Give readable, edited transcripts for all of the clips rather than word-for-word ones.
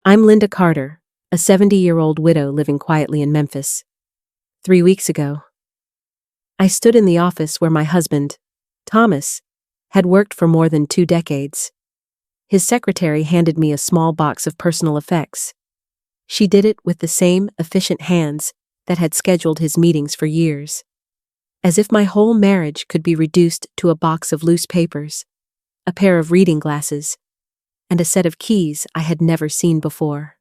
I'm Linda Carter, a 70-year-old widow living quietly in Memphis. 3 weeks ago, I stood in the office where my husband, Thomas, had worked for more than 2 decades. His secretary handed me a small box of personal effects. She did it with the same efficient hands that had scheduled his meetings for years. As if my whole marriage could be reduced to a box of loose papers, a pair of reading glasses, and a set of keys I had never seen before.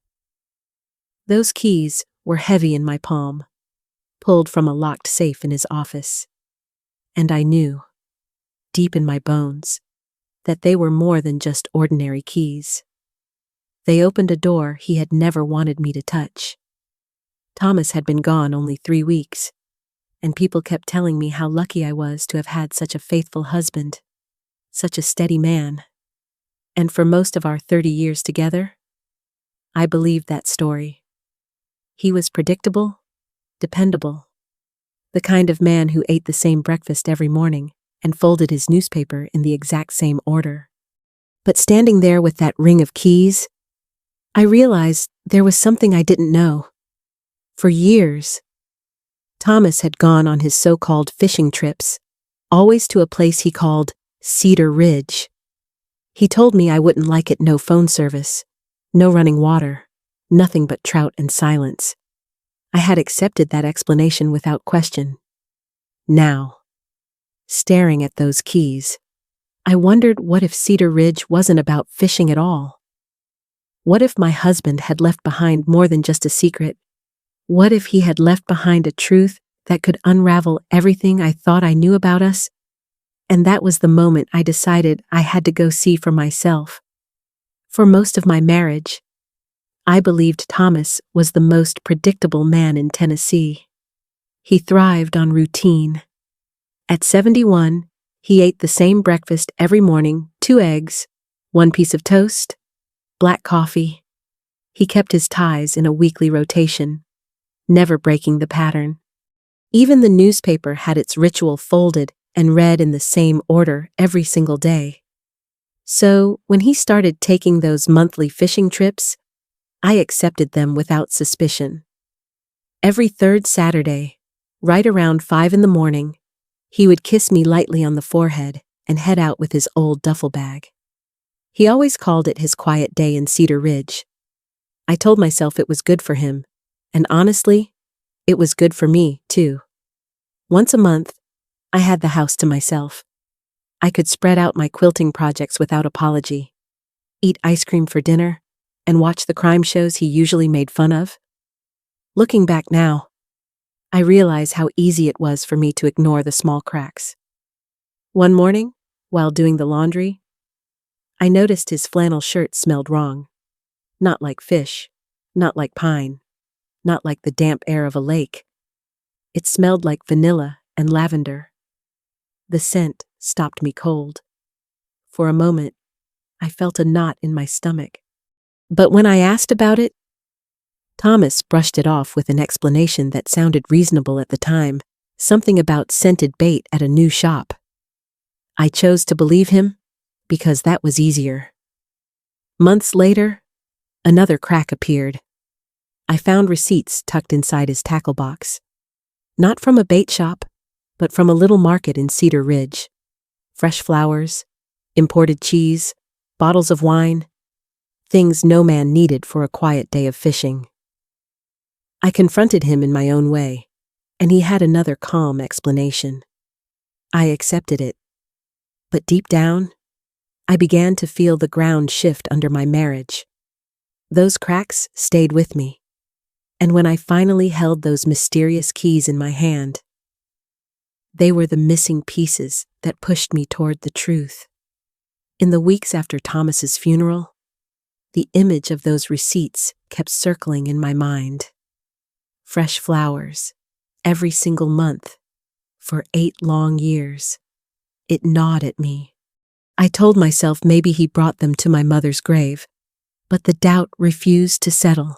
Those keys were heavy in my palm, pulled from a locked safe in his office. And I knew, deep in my bones, that they were more than just ordinary keys. They opened a door he had never wanted me to touch. Thomas had been gone only 3 weeks, and people kept telling me how lucky I was to have had such a faithful husband, such a steady man. And for most of our 30 years together, I believed that story. He was predictable, dependable, the kind of man who ate the same breakfast every morning and folded his newspaper in the exact same order. But standing there with that ring of keys, I realized there was something I didn't know. For years, Thomas had gone on his so-called fishing trips, always to a place he called Cedar Ridge. He told me I wouldn't like it. No phone service, no running water, nothing but trout and silence. I had accepted that explanation without question. Now, staring at those keys, I wondered what if Cedar Ridge wasn't about fishing at all? What if my husband had left behind more than just a secret? What if he had left behind a truth that could unravel everything I thought I knew about us? And that was the moment I decided I had to go see for myself. For most of my marriage, I believed Thomas was the most predictable man in Tennessee. He thrived on routine. At 71, he ate the same breakfast every morning: 2 eggs, 1 piece of toast, black coffee. He kept his ties in a weekly rotation, never breaking the pattern. Even the newspaper had its ritual folded and read in the same order every single day. So, when he started taking those monthly fishing trips, I accepted them without suspicion. Every 3rd Saturday, right around 5 in the morning, he would kiss me lightly on the forehead and head out with his old duffel bag. He always called it his quiet day in Cedar Ridge. I told myself it was good for him, and honestly, it was good for me, too. Once a month, I had the house to myself. I could spread out my quilting projects without apology, eat ice cream for dinner, and watch the crime shows he usually made fun of. Looking back now, I realize how easy it was for me to ignore the small cracks. One morning, while doing the laundry, I noticed his flannel shirt smelled wrong. Not like fish, not like pine, not like the damp air of a lake. It smelled like vanilla and lavender. The scent stopped me cold. For a moment, I felt a knot in my stomach. But when I asked about it, Thomas brushed it off with an explanation that sounded reasonable at the time, something about scented bait at a new shop. I chose to believe him because that was easier. Months later, another crack appeared. I found receipts tucked inside his tackle box. Not from a bait shop, but from a little market in Cedar Ridge. Fresh flowers, imported cheese, bottles of wine, things no man needed for a quiet day of fishing. I confronted him in my own way, and he had another calm explanation. I accepted it. But deep down, I began to feel the ground shift under my marriage. Those cracks stayed with me. And when I finally held those mysterious keys in my hand, they were the missing pieces that pushed me toward the truth. In the weeks after Thomas's funeral, the image of those receipts kept circling in my mind. Fresh flowers, every single month, for 8 long years. It gnawed at me. I told myself maybe he brought them to my mother's grave, but the doubt refused to settle.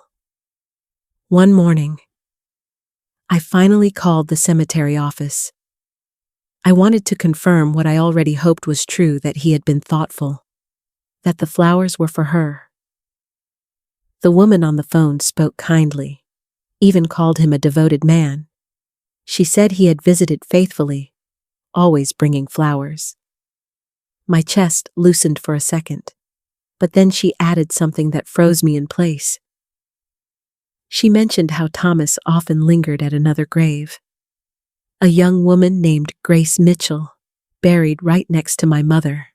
One morning, I finally called the cemetery office. I wanted to confirm what I already hoped was true, that he had been thoughtful, that the flowers were for her. The woman on the phone spoke kindly, even called him a devoted man. She said he had visited faithfully, always bringing flowers. My chest loosened for a second, but then she added something that froze me in place. She mentioned how Thomas often lingered at another grave. A young woman named Grace Mitchell, buried right next to my mother.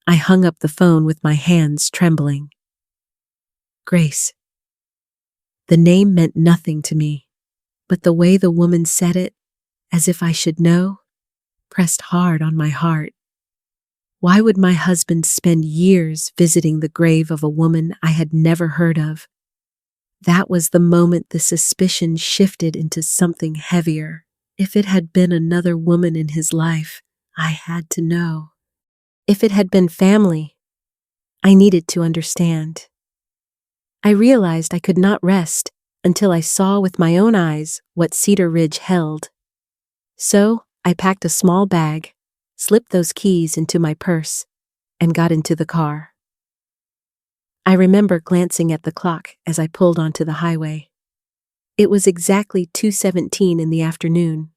I hung up the phone with my hands trembling. Grace. The name meant nothing to me, but the way the woman said it, as if I should know, pressed hard on my heart. Why would my husband spend years visiting the grave of a woman I had never heard of? That was the moment the suspicion shifted into something heavier. If it had been another woman in his life, I had to know. If it had been family, I needed to understand. I realized I could not rest until I saw with my own eyes what Cedar Ridge held. So I packed a small bag, slipped those keys into my purse, and got into the car. I remember glancing at the clock as I pulled onto the highway. It was exactly 2:17 in the afternoon.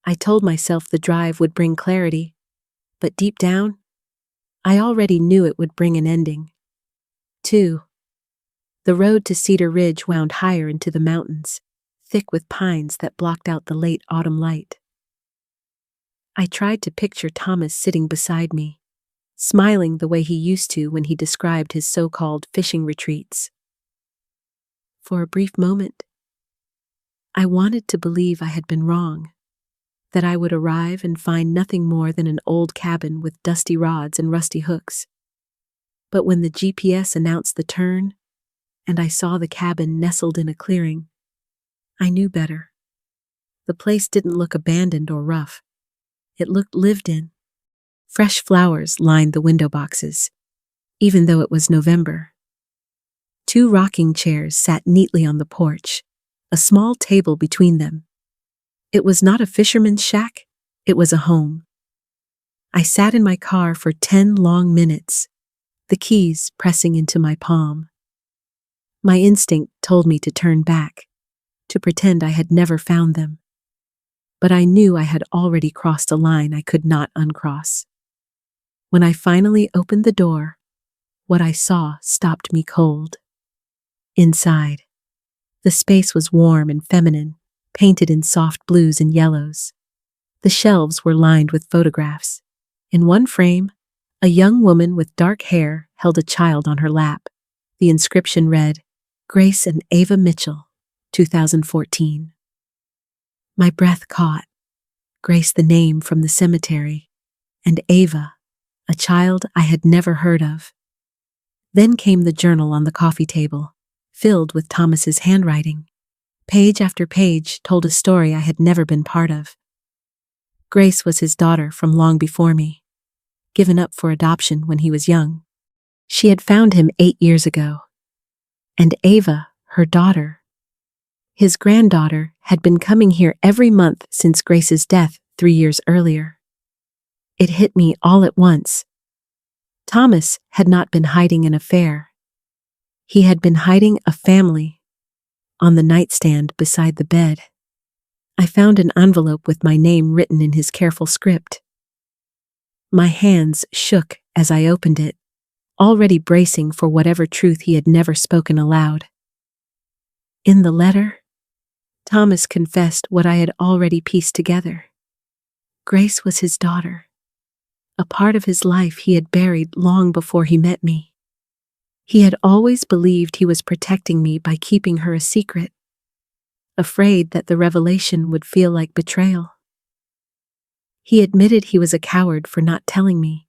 I told myself the drive would bring clarity, but deep down, I already knew it would bring an ending. 2. The road to Cedar Ridge wound higher into the mountains, thick with pines that blocked out the late autumn light. I tried to picture Thomas sitting beside me, smiling the way he used to when he described his so-called fishing retreats. For a brief moment, I wanted to believe I had been wrong, that I would arrive and find nothing more than an old cabin with dusty rods and rusty hooks. But when the GPS announced the turn, and I saw the cabin nestled in a clearing, I knew better. The place didn't look abandoned or rough. It looked lived in. Fresh flowers lined the window boxes, even though it was November. 2 rocking chairs sat neatly on the porch, a small table between them. It was not a fisherman's shack, it was a home. I sat in my car for 10 long minutes, the keys pressing into my palm. My instinct told me to turn back, to pretend I had never found them. But I knew I had already crossed a line I could not uncross. When I finally opened the door, what I saw stopped me cold. Inside, the space was warm and feminine, painted in soft blues and yellows. The shelves were lined with photographs. In one frame, a young woman with dark hair held a child on her lap. The inscription read, Grace and Ava Mitchell, 2014. My breath caught. Grace, the name from the cemetery, and Ava, a child I had never heard of. Then came the journal on the coffee table, filled with Thomas's handwriting. Page after page told a story I had never been part of. Grace was his daughter from long before me, given up for adoption when he was young. She had found him 8 years ago. And Ava, her daughter, his granddaughter, had been coming here every month since Grace's death 3 years earlier. It hit me all at once. Thomas had not been hiding an affair. He had been hiding a family. On the nightstand beside the bed, I found an envelope with my name written in his careful script. My hands shook as I opened it, already bracing for whatever truth he had never spoken aloud. In the letter, Thomas confessed what I had already pieced together. Grace was his daughter, a part of his life he had buried long before he met me. He had always believed he was protecting me by keeping her a secret, afraid that the revelation would feel like betrayal. He admitted he was a coward for not telling me,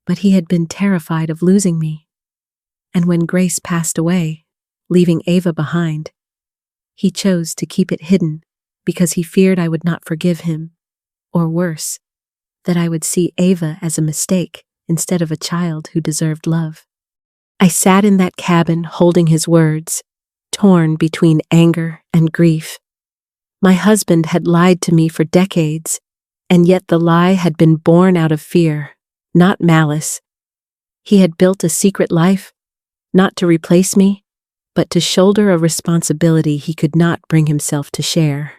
but he had been terrified of losing me. And when Grace passed away, leaving Ava behind, he chose to keep it hidden because he feared I would not forgive him, or worse, that I would see Ava as a mistake instead of a child who deserved love. I sat in that cabin holding his words, torn between anger and grief. My husband had lied to me for decades, and yet the lie had been born out of fear, not malice. He had built a secret life, not to replace me, but to shoulder a responsibility he could not bring himself to share.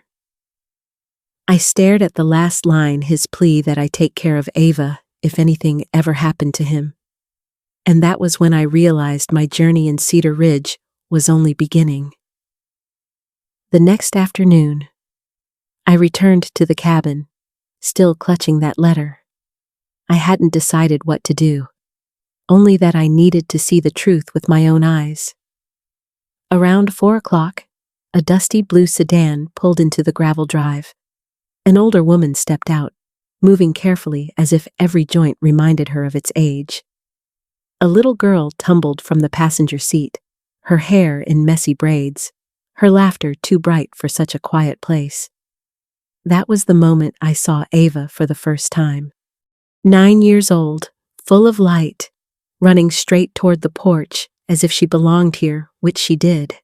I stared at the last line, his plea that I take care of Ava if anything ever happened to him. And that was when I realized my journey in Cedar Ridge was only beginning. The next afternoon, I returned to the cabin, still clutching that letter. I hadn't decided what to do, only that I needed to see the truth with my own eyes. Around 4 o'clock, a dusty blue sedan pulled into the gravel drive. An older woman stepped out, moving carefully as if every joint reminded her of its age. A little girl tumbled from the passenger seat, her hair in messy braids, her laughter too bright for such a quiet place. That was the moment I saw Ava for the first time. 9 years old, full of light, running straight toward the porch as if she belonged here, which she did.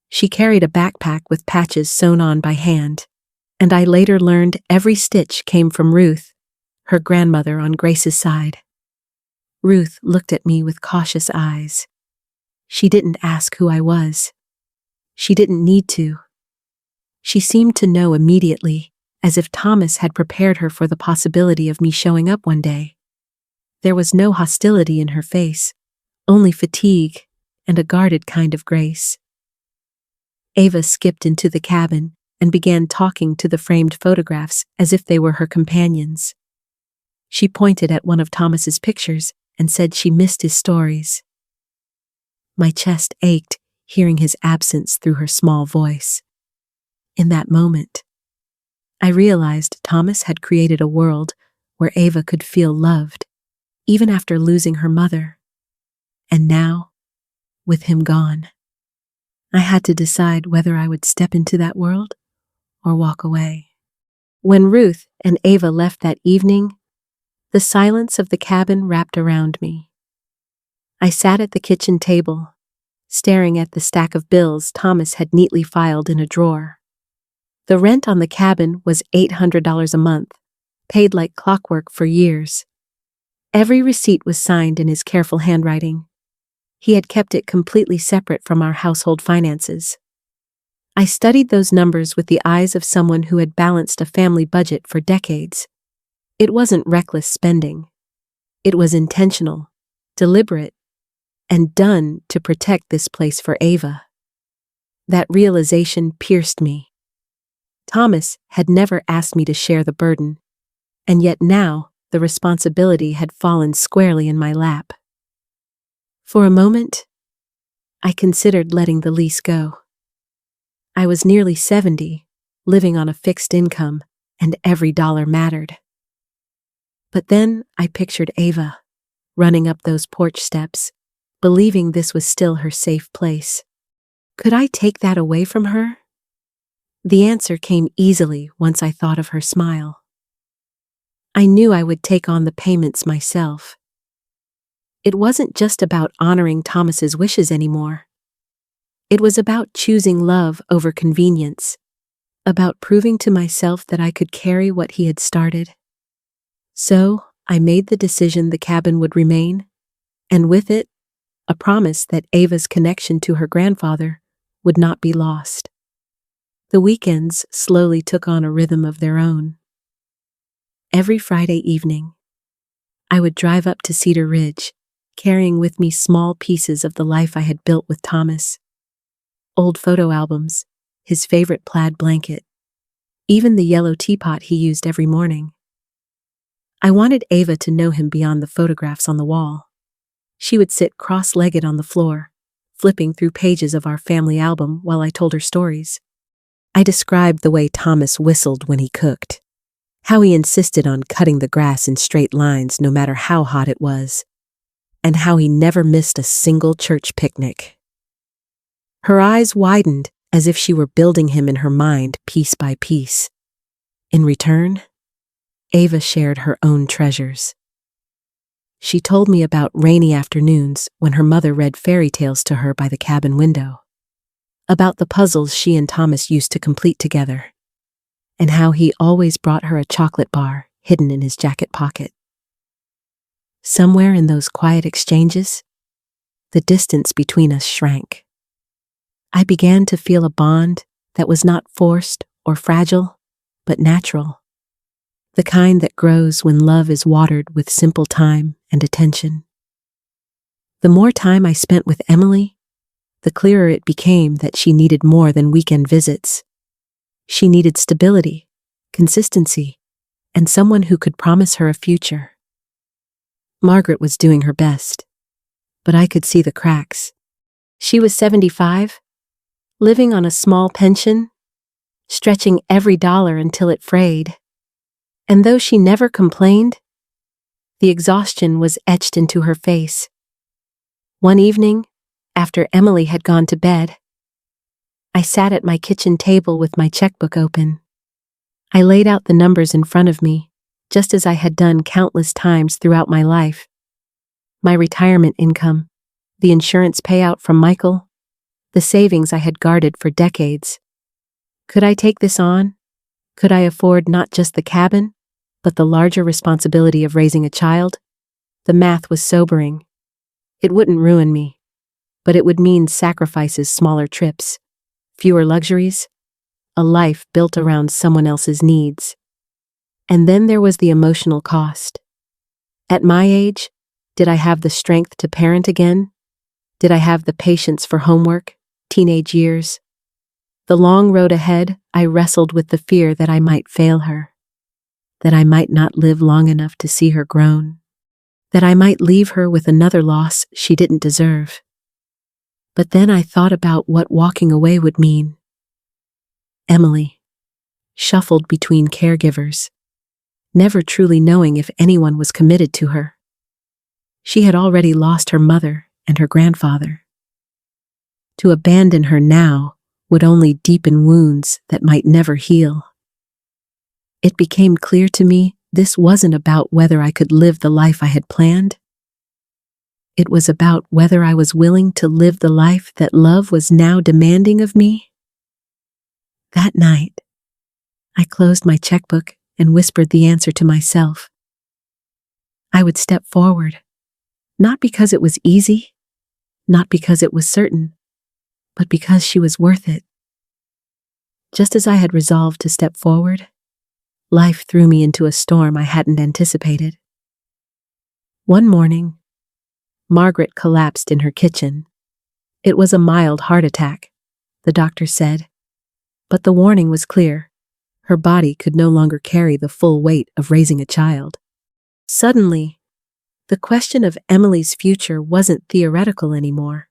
She carried a backpack with patches sewn on by hand, and I later learned every stitch came from Ruth, her grandmother on Grace's side. Ruth looked at me with cautious eyes. She didn't ask who I was. She didn't need to. She seemed to know immediately, as if Thomas had prepared her for the possibility of me showing up one day. There was no hostility in her face, only fatigue and a guarded kind of grace. Ava skipped into the cabin and began talking to the framed photographs as if they were her companions. She pointed at one of Thomas's pictures and said she missed his stories. My chest ached, hearing his absence through her small voice. In that moment, I realized Thomas had created a world where Ava could feel loved, even after losing her mother. And now, with him gone, I had to decide whether I would step into that world or walk away. When Ruth and Ava left that evening, the silence of the cabin wrapped around me. I sat at the kitchen table, staring at the stack of bills Thomas had neatly filed in a drawer. The rent on the cabin was $800 a month, paid like clockwork for years. Every receipt was signed in his careful handwriting. He had kept it completely separate from our household finances. I studied those numbers with the eyes of someone who had balanced a family budget for decades. It wasn't reckless spending. It was intentional, deliberate, and done to protect this place for Ava. That realization pierced me. Thomas had never asked me to share the burden, and yet now the responsibility had fallen squarely in my lap. For a moment, I considered letting the lease go. I was nearly 70, living on a fixed income, and every dollar mattered. But then I pictured Ava, running up those porch steps, believing this was still her safe place. Could I take that away from her? The answer came easily once I thought of her smile. I knew I would take on the payments myself. It wasn't just about honoring Thomas's wishes anymore. It was about choosing love over convenience, about proving to myself that I could carry what he had started. So, I made the decision the cabin would remain, and with it, a promise that Ava's connection to her grandfather would not be lost. The weekends slowly took on a rhythm of their own. Every Friday evening, I would drive up to Cedar Ridge, carrying with me small pieces of the life I had built with Thomas. Old photo albums, his favorite plaid blanket, even the yellow teapot he used every morning. I wanted Ava to know him beyond the photographs on the wall. She would sit cross-legged on the floor, flipping through pages of our family album while I told her stories. I described the way Thomas whistled when he cooked, how he insisted on cutting the grass in straight lines no matter how hot it was, and how he never missed a single church picnic. Her eyes widened as if she were building him in her mind piece by piece. In return, Ava shared her own treasures. She told me about rainy afternoons when her mother read fairy tales to her by the cabin window, about the puzzles she and Thomas used to complete together, and how he always brought her a chocolate bar hidden in his jacket pocket. Somewhere in those quiet exchanges, the distance between us shrank. I began to feel a bond that was not forced or fragile, but natural. The kind that grows when love is watered with simple time and attention. The more time I spent with Emily, the clearer it became that she needed more than weekend visits. She needed stability, consistency, and someone who could promise her a future. Margaret was doing her best, but I could see the cracks. She was 75, living on a small pension, stretching every dollar until it frayed. And though she never complained, the exhaustion was etched into her face. One evening, after Emily had gone to bed, I sat at my kitchen table with my checkbook open. I laid out the numbers in front of me, just as I had done countless times throughout my life. My retirement income, the insurance payout from Michael, the savings I had guarded for decades. Could I take this on? Could I afford not just the cabin, but the larger responsibility of raising a child? The math was sobering. It wouldn't ruin me, but it would mean sacrifices, smaller trips, fewer luxuries, a life built around someone else's needs. And then there was the emotional cost. At my age, did I have the strength to parent again? Did I have the patience for homework, teenage years? The long road ahead, I wrestled with the fear that I might fail her, that I might not live long enough to see her grown, that I might leave her with another loss she didn't deserve. But then I thought about what walking away would mean. Emily, shuffled between caregivers, never truly knowing if anyone was committed to her. She had already lost her mother and her grandfather. To abandon her now would only deepen wounds that might never heal. It became clear to me this wasn't about whether I could live the life I had planned. It was about whether I was willing to live the life that love was now demanding of me. That night, I closed my checkbook and whispered the answer to myself. I would step forward, not because it was easy, not because it was certain, but because she was worth it. Just as I had resolved to step forward, life threw me into a storm I hadn't anticipated. One morning, Margaret collapsed in her kitchen. It was a mild heart attack, the doctor said, but the warning was clear. Her body could no longer carry the full weight of raising a child. Suddenly, the question of Emily's future wasn't theoretical anymore.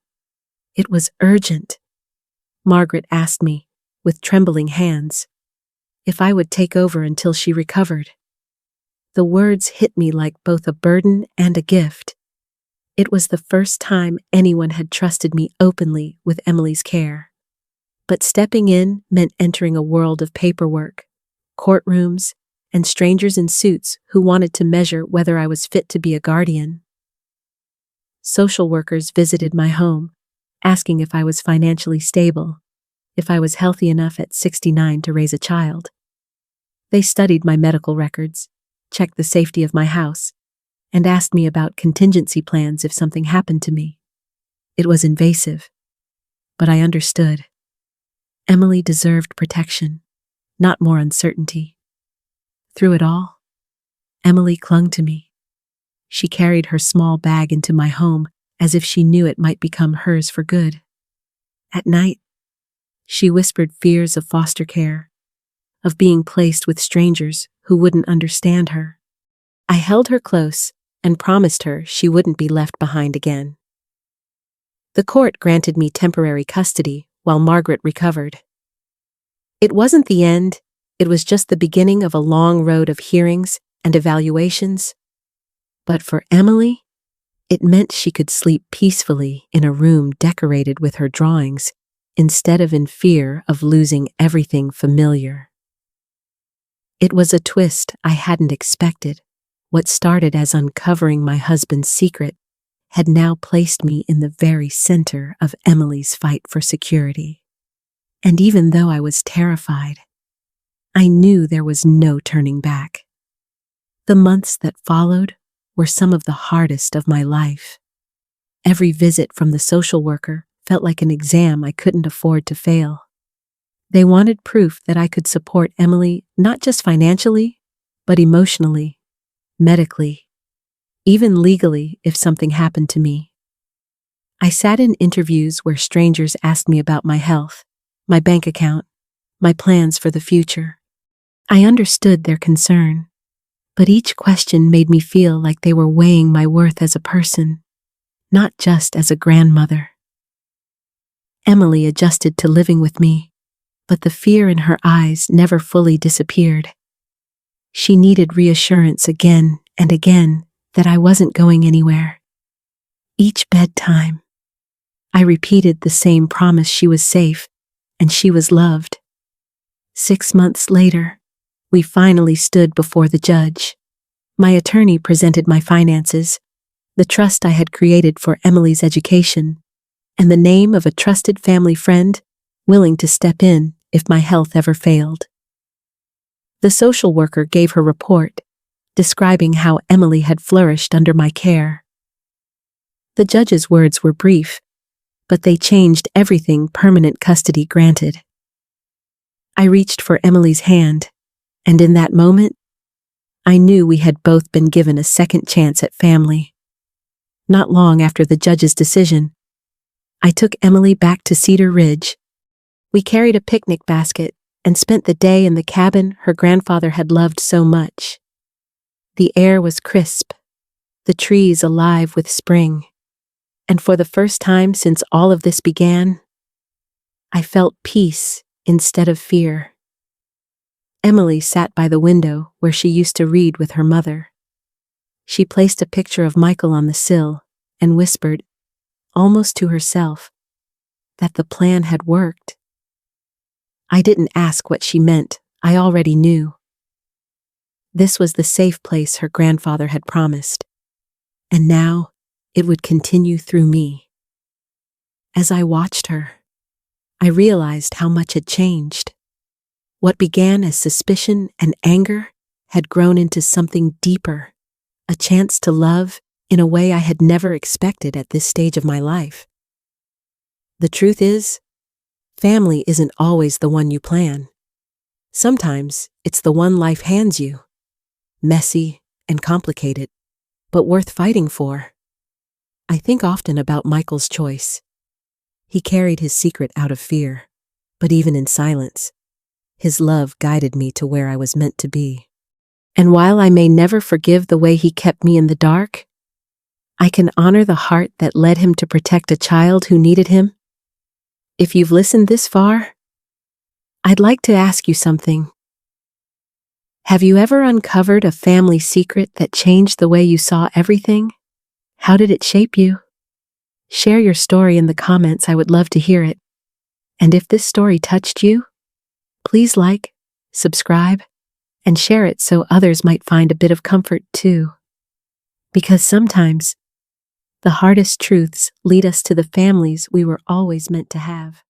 It was urgent. Margaret asked me, with trembling hands, if I would take over until she recovered. The words hit me like both a burden and a gift. It was the first time anyone had trusted me openly with Emily's care. But stepping in meant entering a world of paperwork, courtrooms, and strangers in suits who wanted to measure whether I was fit to be a guardian. Social workers visited my home, asking if I was financially stable, if I was healthy enough at 69 to raise a child. They studied my medical records, checked the safety of my house, and asked me about contingency plans if something happened to me. It was invasive, but I understood. Emily deserved protection, not more uncertainty. Through it all, Emily clung to me. She carried her small bag into my home as if she knew it might become hers for good. At night, she whispered fears of foster care, of being placed with strangers who wouldn't understand her. I held her close and promised her she wouldn't be left behind again. The court granted me temporary custody while Margaret recovered. It wasn't the end, it was just the beginning of a long road of hearings and evaluations. But for Emily, it meant she could sleep peacefully in a room decorated with her drawings instead of in fear of losing everything familiar. It was a twist I hadn't expected. What started as uncovering my husband's secret had now placed me in the very center of Emily's fight for security. And even though I was terrified, I knew there was no turning back. The months that followed were some of the hardest of my life. Every visit from the social worker felt like an exam I couldn't afford to fail. They wanted proof that I could support Emily not just financially, but emotionally, medically, even legally if something happened to me. I sat in interviews where strangers asked me about my health, my bank account, my plans for the future. I understood their concern, but each question made me feel like they were weighing my worth as a person, not just as a grandmother. Emily adjusted to living with me, but the fear in her eyes never fully disappeared. She needed reassurance again and again that I wasn't going anywhere. Each bedtime, I repeated the same promise: she was safe and she was loved. 6 months later, we finally stood before the judge. My attorney presented my finances, the trust I had created for Emily's education, and the name of a trusted family friend willing to step in if my health ever failed. The social worker gave her report, describing how Emily had flourished under my care. The judge's words were brief, but they changed everything: permanent custody granted. I reached for Emily's hand, and in that moment, I knew we had both been given a second chance at family. Not long after the judge's decision, I took Emily back to Cedar Ridge. We carried a picnic basket and spent the day in the cabin her grandfather had loved so much. The air was crisp, the trees alive with spring, and for the first time since all of this began, I felt peace instead of fear. Emily sat by the window where she used to read with her mother. She placed a picture of Michael on the sill and whispered, almost to herself, that the plan had worked. I didn't ask what she meant. I already knew. This was the safe place her grandfather had promised, and now it would continue through me. As I watched her, I realized how much had changed. What began as suspicion and anger had grown into something deeper, a chance to love in a way I had never expected at this stage of my life. The truth is, family isn't always the one you plan. Sometimes it's the one life hands you. Messy and complicated, but worth fighting for. I think often about Michael's choice. He carried his secret out of fear, but even in silence, his love guided me to where I was meant to be. And while I may never forgive the way he kept me in the dark, I can honor the heart that led him to protect a child who needed him. If you've listened this far, I'd like to ask you something. Have you ever uncovered a family secret that changed the way you saw everything? How did it shape you? Share your story in the comments. I would love to hear it. And if this story touched you, please like, subscribe, and share it so others might find a bit of comfort too. Because sometimes the hardest truths lead us to the families we were always meant to have.